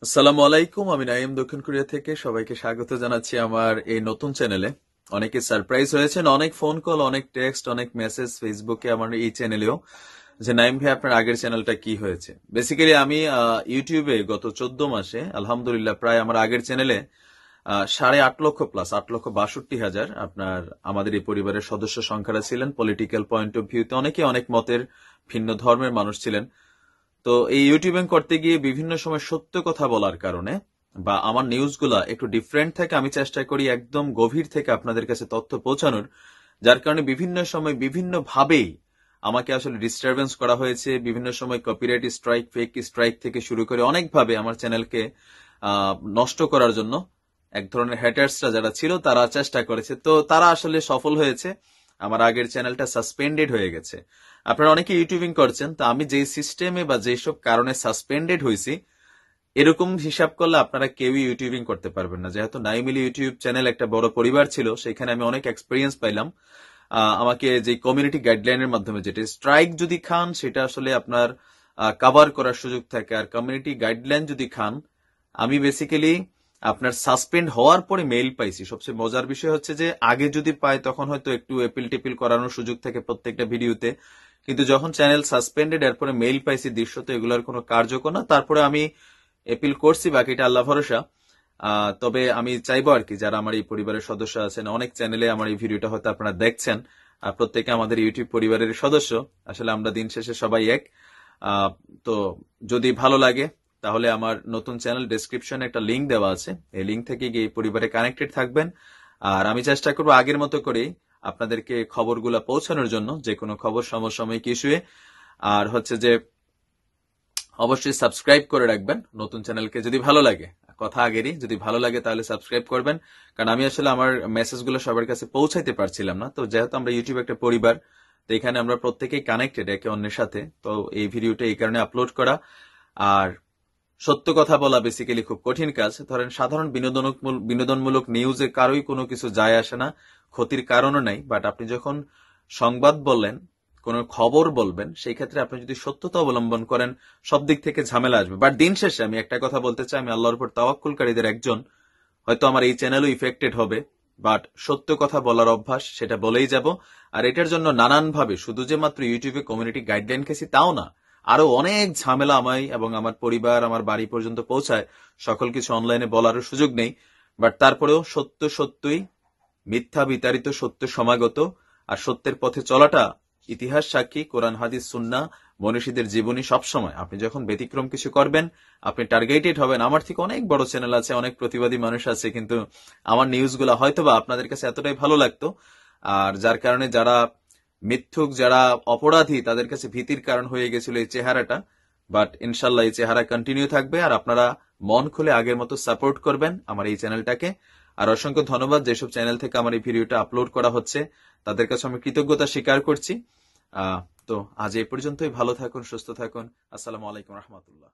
আসসালামু আলাইকুম, আমি নাইম দক্ষিণ কোরিয়া থেকে সবাইকে স্বাগত জানাচ্ছি আমার এই নতুন চ্যানেলে। অনেকে সারপ্রাইজ হয়েছেন, অনেক ফোন কল, অনেক টেক্সট, অনেক মেসেজ ফেসবুকে, আমার এই চ্যানেলেও, যে নাইম ভাই আপনার আগের চ্যানেলটা কি হয়েছে। বেসিক্যালি আমি ইউটিউবে গত 14 মাসে আলহামদুলিল্লাহ প্রায় আমার আগের চ্যানেলে 8.5 লক্ষ প্লাস 8,62,000 আপনার আমাদের এই পরিবারের সদস্য সংখ্যারা ছিলেন। পলিটিক্যাল পয়েন্ট অফ ভিউতে অনেকে অনেক মতের ভিন্ন ধর্মের মানুষ ছিলেন। তো এই ইউটিউবিং করতে গিয়ে বিভিন্ন সময় সত্য কথা বলার কারণে বা আমার নিউজগুলা একটু ডিফারেন্ট থাকে, আমি চেষ্টা করি একদম গভীর থেকে আপনাদের কাছে তথ্য পৌঁছানোর। যার কারণে বিভিন্ন সময় বিভিন্ন ভাবেই আমাকে আসলে ডিস্টারবেন্স করা হয়েছে। বিভিন্ন সময় কপিরাইট স্ট্রাইক, ফেক স্ট্রাইক থেকে শুরু করে অনেকভাবে আমার চ্যানেলকে নষ্ট করার জন্য এক ধরনের হ্যাটার্সরা যারা ছিল তারা চেষ্টা করেছে। তো তারা আসলে সফল হয়েছে, আমার আগের চ্যানেলটা সাসপেন্ডেড হয়ে গেছে। আপনারা অনেকে ইউটিউবিং করছেন, তো আমি যেই সিস্টেমে বা যেসব কারণে সাসপেন্ডেড হয়েছি এরকম হিসাব করলে আপনারা কেউই ইউটিউবিং করতে পারবেন না। যেহেতু নাইমিলি ইউটিউব চ্যানেল একটা বড় পরিবার ছিল, সেখানে আমি অনেক এক্সপিরিয়েন্স পাইলাম। আমাকে যে কমিউনিটি গাইডলাইনের মাধ্যমে যেটা স্ট্রাইক যদি খান সেটা আসলে আপনার কভার করার সুযোগ থাকে, আর কমিউনিটি গাইডলাইন যদি খান, আমি বেসিক্যালি আপনার সাসপেন্ড হওয়ার পরে মেইল পাইছি। সবচেয়ে মজার বিষয় হচ্ছে যে আগে যদি পাই তখন হয়তো একটু এপিল টেপিল করানোর সুযোগ থাকে প্রত্যেকটা ভিডিওতে, কিন্তু যখন চ্যানেল সাসপেন্ডেড এরপরে মেইল পাইছি দৃশ্যত এগুলোর কোনো কার্যকর না। তারপরে আমি এপিল করছি, বাকিটা আল্লাহ ভরসা। তবে আমি চাইবো আর কি, যারা আমার এই পরিবারের সদস্য আছেন, অনেক চ্যানেলে আমার এই ভিডিওটা হয়তো আপনারা দেখছেন, প্রত্যেকে আমাদের ইউটিউব পরিবারের সদস্য। আসলে আমরা দিন শেষে সবাই এক। আহ, তো যদি ভালো লাগে তাহলে আমার নতুন চ্যানেল ডেসক্রিপশনে একটা লিংক দেওয়া আছে, এই লিংক থেকে গিয়ে এই পরিবারে কানেক্টেড থাকবেন। আর আমি চেষ্টা করবো আগের মতো করেই আপনাদেরকে খবরগুলো পৌঁছানোর জন্য, যে কোনো খবর সমসাময়িক ইস্যুয়ে। আর হচ্ছে যে অবশ্যই সাবস্ক্রাইব করে রাখবেন নতুন চ্যানেলকে যদি ভালো লাগে। কথা আগেরই, যদি ভালো লাগে তাহলে সাবস্ক্রাইব করবেন, কারণ আমি আসলে আমার মেসেজগুলো সবার কাছে পৌঁছাইতে পারছিলাম না। তো যেহেতু আমরা ইউটিউব একটা পরিবার, তো এখানে আমরা প্রত্যেকেই কানেক্টেড একে অন্যের সাথে। তো এই ভিডিওটা এই কারণে আপলোড করা। আর সত্য কথা বলা বেসিক্যালি খুব কঠিন কাজ। ধরেন সাধারণ বিনোদনমূলক নিউজে কারোই কোনো কিছু যায় আসে না, ক্ষতির কারণও নাই। বাট আপনি যখন সংবাদ বললেন, কোন খবর বলবেন, সেই ক্ষেত্রে আপনি যদি সত্যতা অবলম্বন করেন সব দিক থেকে ঝামেলা আসবে। বাট দিন শেষে আমি একটা কথা বলতে চাই, আমি আল্লাহর উপর তাওয়াক্কুলকারীদের একজন। হয়তো আমার এই চ্যানেলও ইফেক্টেড হবে, বাট সত্য কথা বলার অভ্যাস, সেটা বলেই যাব। আর এটার জন্য নানান ভাবে, শুধু যে মাত্র ইউটিউবে কমিউনিটি গাইডলাইন খেয়েছি তাও না, আরো অনেক ঝামেলা আমায় এবং আমার পরিবার, আমার বাড়ি পর্যন্ত পৌঁছায়। সকল কিছু অনলাইনে বলারও সুযোগ নেই। বাট তারপরেও সত্য সত্যই, মিথ্যা বিতাড়িত, সত্য সমাগত। আর সত্যের পথে চলাটা ইতিহাস সাক্ষী, কোরআন হাদিস সুন্নাহ মনীষীদের জীবনী। সবসময় আপনি যখন ব্যতিক্রম কিছু করবেন আপনি টার্গেটেড হবেন। আমার থেকে অনেক বড় চ্যানেল আছে, অনেক প্রতিবাদী মানুষ আছে, কিন্তু আমার নিউজগুলো হয়তোবা আপনাদের কাছে এতটাই ভালো লাগতো, আর যার কারণে যারা মিথ্যুক, যারা অপরাধী, তাদের কাছে ভীতির কারণ হয়ে গেছিল এই চেহারাটা। বাট ইনশাল্লাহ এই চেহারা কন্টিনিউ থাকবে, আর আপনারা মন খুলে আগের মতো সাপোর্ট করবেন আমার এই চ্যানেলটাকে। আর অসংখ্য ধন্যবাদ যেসব চ্যানেল থেকে আমার এই ভিডিওটা আপলোড করা হচ্ছে, তাদের কাছে আমি কৃতজ্ঞতা স্বীকার করছি। আহ তো আজ এই পর্যন্তই। ভালো থাকুন, সুস্থ থাকুন। আসসালামু আলাইকুম রহমতুল্লাহ।